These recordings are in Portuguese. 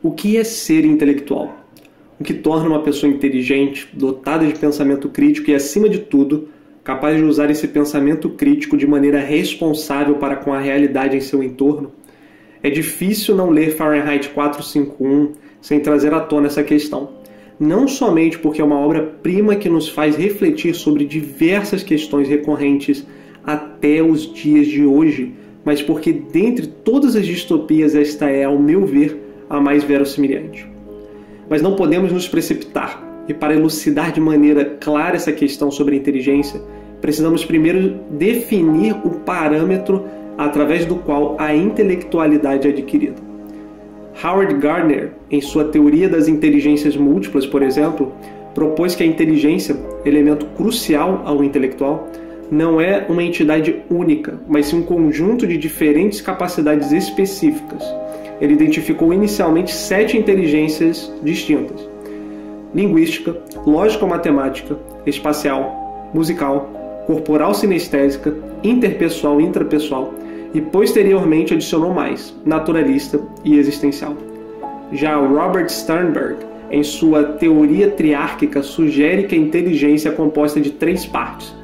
O que é ser intelectual? O que torna uma pessoa inteligente, dotada de pensamento crítico e, acima de tudo, capaz de usar esse pensamento crítico de maneira responsável para com a realidade em seu entorno? É difícil não ler Fahrenheit 451 sem trazer à tona essa questão. Não somente porque é uma obra-prima que nos faz refletir sobre diversas questões recorrentes até os dias de hoje, mas porque, dentre todas as distopias, esta é, ao meu ver, a mais verossimilhante. Mas não podemos nos precipitar, e para elucidar de maneira clara essa questão sobre a inteligência, precisamos primeiro definir o parâmetro através do qual a intelectualidade é adquirida. Howard Gardner, em sua teoria das inteligências múltiplas, por exemplo, propôs que a inteligência, elemento crucial ao intelectual, não é uma entidade única, mas sim um conjunto de diferentes capacidades específicas. Ele identificou inicialmente 7 inteligências distintas: linguística, lógico-matemática, espacial, musical, corporal sinestésica, interpessoal e intrapessoal, e posteriormente adicionou mais, naturalista e existencial. Já Robert Sternberg, em sua teoria triárquica, sugere que a inteligência é composta de 3 partes: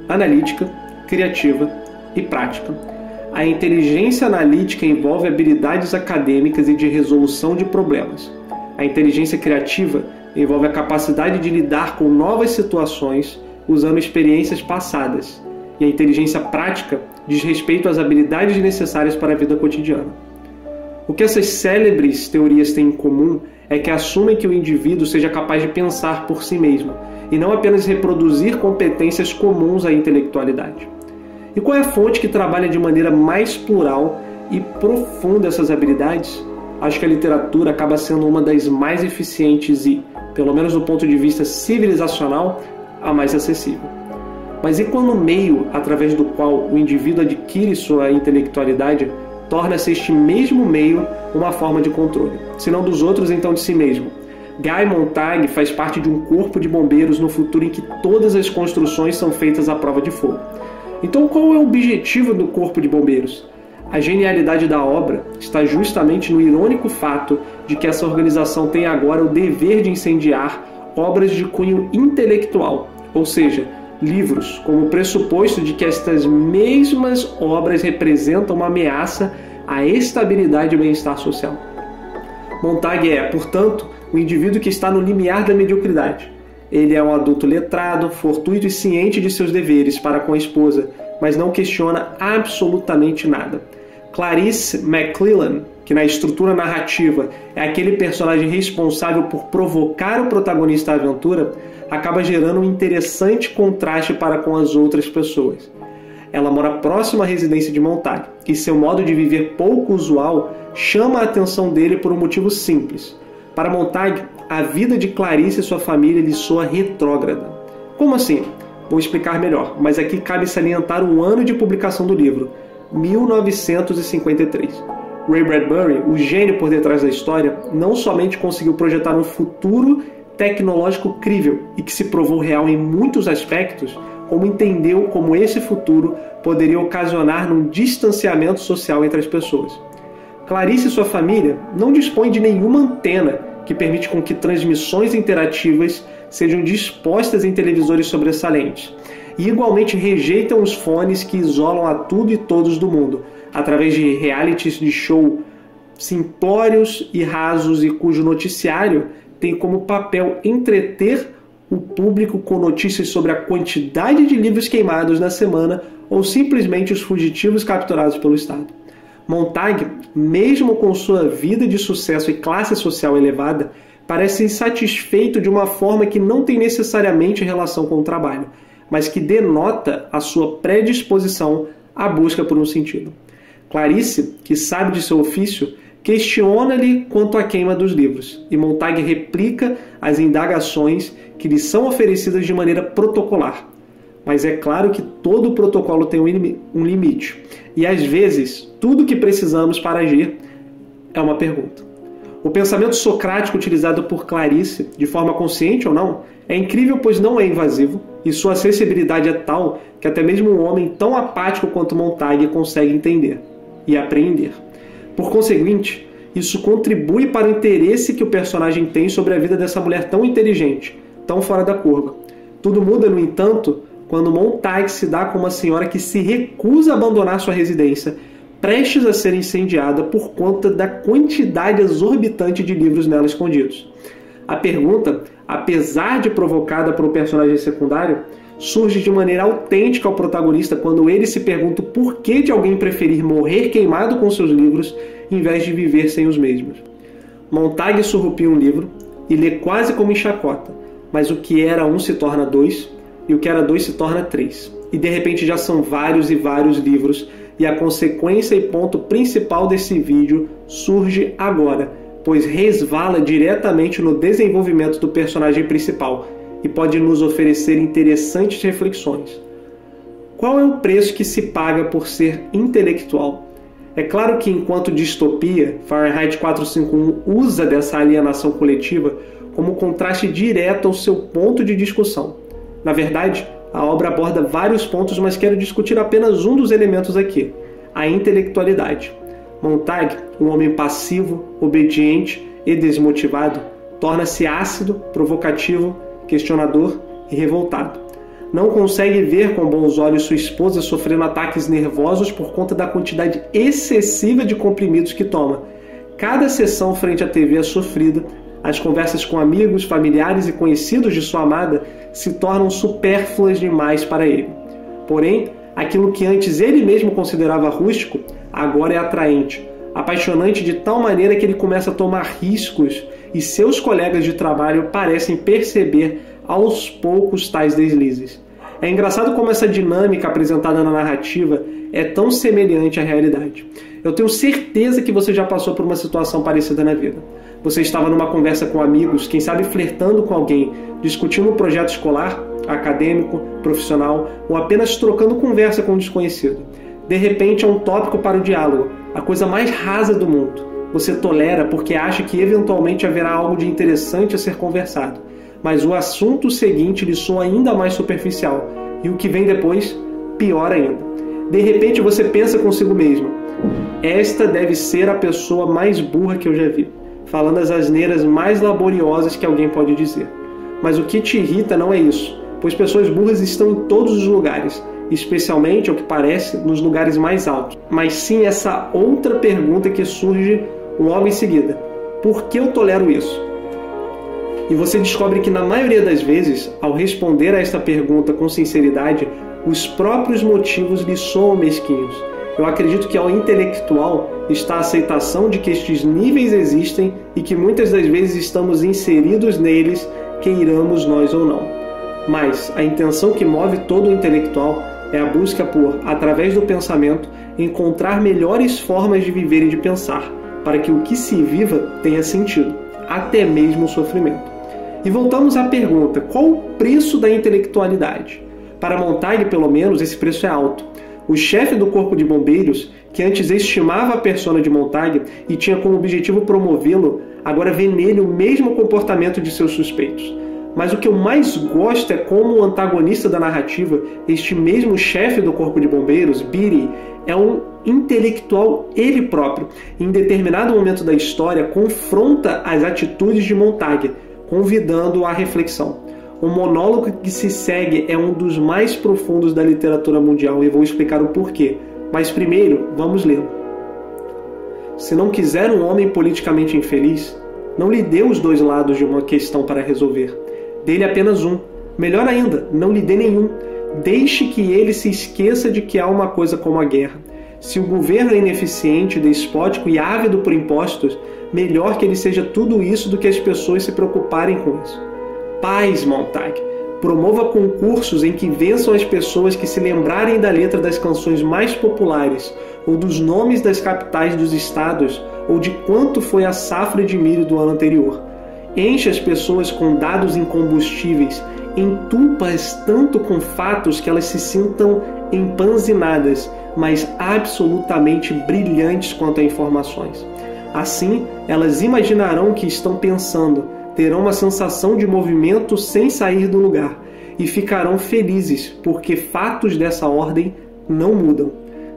analítica, criativa e prática. A inteligência analítica envolve habilidades acadêmicas e de resolução de problemas. A inteligência criativa envolve a capacidade de lidar com novas situações usando experiências passadas. E a inteligência prática diz respeito às habilidades necessárias para a vida cotidiana. O que essas célebres teorias têm em comum é que assumem que o indivíduo seja capaz de pensar por si mesmo, e não apenas reproduzir competências comuns à intelectualidade. E qual é a fonte que trabalha de maneira mais plural e profunda essas habilidades? Acho que a literatura acaba sendo uma das mais eficientes e, pelo menos do ponto de vista civilizacional, a mais acessível. Mas e quando o meio através do qual o indivíduo adquire sua intelectualidade torna-se este mesmo meio uma forma de controle, se não dos outros, então de si mesmo? Guy Montag faz parte de um corpo de bombeiros no futuro em que todas as construções são feitas à prova de fogo. Então, qual é o objetivo do corpo de bombeiros? A genialidade da obra está justamente no irônico fato de que essa organização tem agora o dever de incendiar obras de cunho intelectual, ou seja, livros, como pressuposto de que estas mesmas obras representam uma ameaça à estabilidade e bem-estar social. Montag é, portanto, o indivíduo que está no limiar da mediocridade. Ele é um adulto letrado, fortuito e ciente de seus deveres para com a esposa, mas não questiona absolutamente nada. Clarice McClellan, que na estrutura narrativa é aquele personagem responsável por provocar o protagonista à aventura, acaba gerando um interessante contraste para com as outras pessoas. Ela mora próxima à residência de Montag, e seu modo de viver pouco usual chama a atenção dele por um motivo simples. Para Montag, a vida de Clarice e sua família lhe soa retrógrada. Como assim? Vou explicar melhor, mas aqui cabe salientar o ano de publicação do livro, 1953. Ray Bradbury, o gênio por detrás da história, não somente conseguiu projetar um futuro tecnológico crível e que se provou real em muitos aspectos, como entendeu como esse futuro poderia ocasionar um distanciamento social entre as pessoas. Clarice e sua família não dispõem de nenhuma antena que permite com que transmissões interativas sejam dispostas em televisores sobressalentes, e igualmente rejeitam os fones que isolam a tudo e todos do mundo, através de realities de show simplórios e rasos e cujo noticiário tem como papel entreter o público com notícias sobre a quantidade de livros queimados na semana ou simplesmente os fugitivos capturados pelo Estado. Montag, mesmo com sua vida de sucesso e classe social elevada, parece insatisfeito de uma forma que não tem necessariamente relação com o trabalho, mas que denota a sua predisposição à busca por um sentido. Clarice, que sabe de seu ofício, questiona-lhe quanto à queima dos livros, e Montag replica as indagações que lhe são oferecidas de maneira protocolar. Mas é claro que todo protocolo tem um limite, e às vezes tudo o que precisamos para agir é uma pergunta. O pensamento socrático utilizado por Clarice, de forma consciente ou não, é incrível, pois não é invasivo, e sua acessibilidade é tal que até mesmo um homem tão apático quanto Montag consegue entender e apreender. Por conseguinte, isso contribui para o interesse que o personagem tem sobre a vida dessa mulher tão inteligente, tão fora da curva. Tudo muda, no entanto, quando Montag se dá com uma senhora que se recusa a abandonar sua residência, prestes a ser incendiada por conta da quantidade exorbitante de livros nela escondidos. A pergunta, apesar de provocada por um personagem secundário, surge de maneira autêntica ao protagonista quando ele se pergunta o porquê de alguém preferir morrer queimado com seus livros em vez de viver sem os mesmos. Montag surrupia um livro e lê quase como em chacota, mas o que era um se torna dois e o que era dois se torna três. E de repente já são vários e vários livros, e a consequência e ponto principal desse vídeo surge agora, pois resvala diretamente no desenvolvimento do personagem principal e pode nos oferecer interessantes reflexões. Qual é o preço que se paga por ser intelectual? É claro que, enquanto distopia, Fahrenheit 451 usa dessa alienação coletiva como contraste direto ao seu ponto de discussão. Na verdade, a obra aborda vários pontos, mas quero discutir apenas um dos elementos aqui, a intelectualidade. Montag, um homem passivo, obediente e desmotivado, torna-se ácido, provocativo, questionador e revoltado. Não consegue ver com bons olhos sua esposa sofrendo ataques nervosos por conta da quantidade excessiva de comprimidos que toma. Cada sessão frente à TV é sofrida, as conversas com amigos, familiares e conhecidos de sua amada se tornam supérfluas demais para ele. Porém, aquilo que antes ele mesmo considerava rústico, agora é atraente, apaixonante de tal maneira que ele começa a tomar riscos e seus colegas de trabalho parecem perceber aos poucos tais deslizes. É engraçado como essa dinâmica apresentada na narrativa é tão semelhante à realidade. Eu tenho certeza que você já passou por uma situação parecida na vida. Você estava numa conversa com amigos, quem sabe flertando com alguém, discutindo um projeto escolar, acadêmico, profissional ou apenas trocando conversa com um desconhecido. De repente é um tópico para o diálogo, a coisa mais rasa do mundo. Você tolera porque acha que eventualmente haverá algo de interessante a ser conversado, mas o assunto seguinte lhe soa ainda mais superficial e o que vem depois, pior ainda. De repente você pensa consigo mesmo: esta deve ser a pessoa mais burra que eu já vi, falando as asneiras mais laboriosas que alguém pode dizer. Mas o que te irrita não é isso, pois pessoas burras estão em todos os lugares, especialmente, ao que parece, nos lugares mais altos. Mas sim essa outra pergunta que surge logo em seguida: por que eu tolero isso? E você descobre que na maioria das vezes, ao responder a esta pergunta com sinceridade, os próprios motivos lhe soam mesquinhos. Eu acredito que ao intelectual está a aceitação de que estes níveis existem e que muitas das vezes estamos inseridos neles, queiramos nós ou não. Mas a intenção que move todo o intelectual é a busca por, através do pensamento, encontrar melhores formas de viver e de pensar, para que o que se viva tenha sentido, até mesmo o sofrimento. E voltamos à pergunta: qual o preço da intelectualidade? Para Montag, pelo menos, esse preço é alto. O chefe do corpo de bombeiros, que antes estimava a persona de Montag e tinha como objetivo promovê-lo, agora vê nele o mesmo comportamento de seus suspeitos. Mas o que eu mais gosto é como o antagonista da narrativa, este mesmo chefe do corpo de bombeiros, Beatty, é um intelectual ele próprio. Em determinado momento da história, confronta as atitudes de Montag, convidando-o à reflexão. O monólogo que se segue é um dos mais profundos da literatura mundial e vou explicar o porquê. Mas primeiro, vamos lê-lo. Se não quiser um homem politicamente infeliz, não lhe dê os dois lados de uma questão para resolver. Dê-lhe apenas um. Melhor ainda, não lhe dê nenhum. Deixe que ele se esqueça de que há uma coisa como a guerra. Se o governo é ineficiente, despótico e ávido por impostos, melhor que ele seja tudo isso do que as pessoas se preocuparem com isso. Paz, Montag. Promova concursos em que vençam as pessoas que se lembrarem da letra das canções mais populares, ou dos nomes das capitais dos estados, ou de quanto foi a safra de milho do ano anterior. Enche as pessoas com dados incombustíveis, entupa-as tanto com fatos que elas se sintam empanzinadas, mas absolutamente brilhantes quanto a informações. Assim, elas imaginarão que estão pensando, terão uma sensação de movimento sem sair do lugar e ficarão felizes porque fatos dessa ordem não mudam.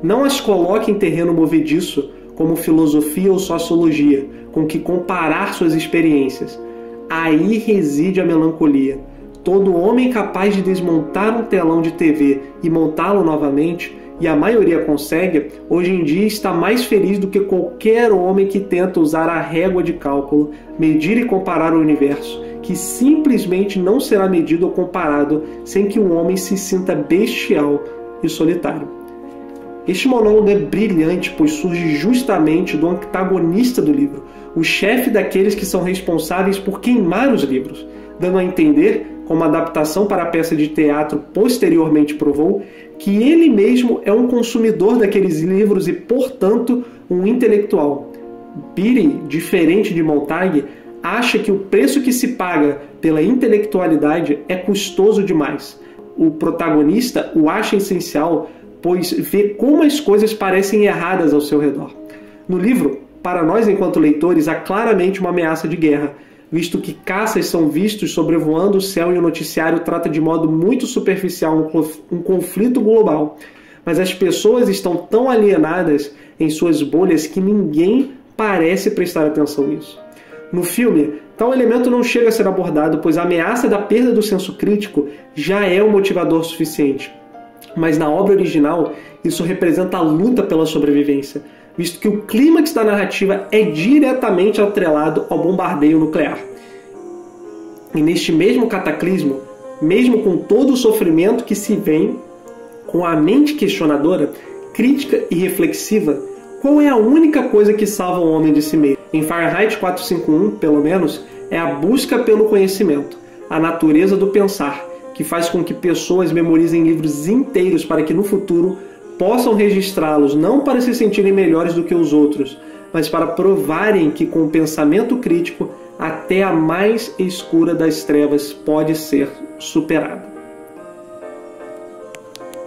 Não as coloque em terreno movediço como filosofia ou sociologia, com que comparar suas experiências. Aí reside a melancolia. Todo homem capaz de desmontar um telão de TV e montá-lo novamente, e a maioria consegue, hoje em dia está mais feliz do que qualquer homem que tenta usar a régua de cálculo, medir e comparar o universo, que simplesmente não será medido ou comparado sem que o homem se sinta bestial e solitário. Este monólogo é brilhante, pois surge justamente do antagonista do livro, o chefe daqueles que são responsáveis por queimar os livros, dando a entender, como a adaptação para a peça de teatro posteriormente provou, que ele mesmo é um consumidor daqueles livros e, portanto, um intelectual. Beatty, diferente de Montag, acha que o preço que se paga pela intelectualidade é custoso demais. O protagonista o acha essencial, pois vê como as coisas parecem erradas ao seu redor. No livro, para nós enquanto leitores, há claramente uma ameaça de guerra, visto que caças são vistos sobrevoando o céu e o noticiário trata de modo muito superficial um conflito global. Mas as pessoas estão tão alienadas em suas bolhas que ninguém parece prestar atenção nisso. No filme, tal elemento não chega a ser abordado, pois a ameaça da perda do senso crítico já é um motivador suficiente. Mas na obra original, isso representa a luta pela sobrevivência, visto que o clímax da narrativa é diretamente atrelado ao bombardeio nuclear. E neste mesmo cataclismo, mesmo com todo o sofrimento que se vem, com a mente questionadora, crítica e reflexiva, qual é a única coisa que salva o homem de si mesmo? Em Fahrenheit 451, pelo menos, é a busca pelo conhecimento, a natureza do pensar, que faz com que pessoas memorizem livros inteiros para que no futuro possam registrá-los não para se sentirem melhores do que os outros, mas para provarem que com o pensamento crítico até a mais escura das trevas pode ser superada.